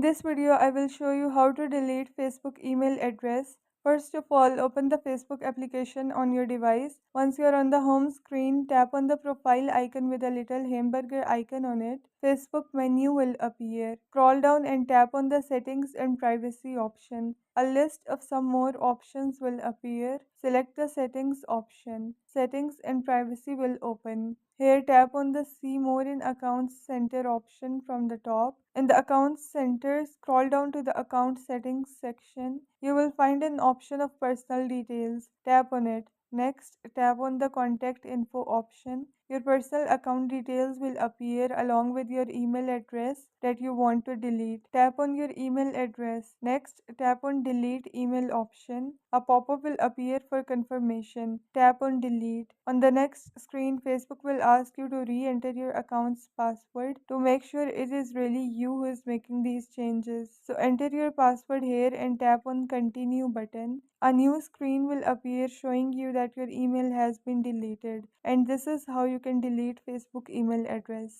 this video, I will show you how to delete Facebook email address. First of all, open the Facebook application on your device. Once you are on the home screen, tap on the profile icon with a little hamburger icon on it. Facebook menu will appear. Scroll down and tap on the settings and privacy option. A list of some more options will appear. Select the settings option. Settings and privacy will open. Here tap on the see more in accounts center option from the top. In the accounts center, scroll down to the account settings section. You will find an option of personal details. Tap on it. Next, tap on the contact info option. Your personal account details will appear along with your email address that you want to delete. Tap on your email address. Next, tap on delete email option. A pop-up will appear for confirmation. Tap on delete. On the next screen, Facebook will ask you to re-enter your account's password to make sure it is really you who is making these changes. So enter your password here and tap on continue button. A new screen will appear showing you that your email has been deleted, and this is how you can delete Facebook email address.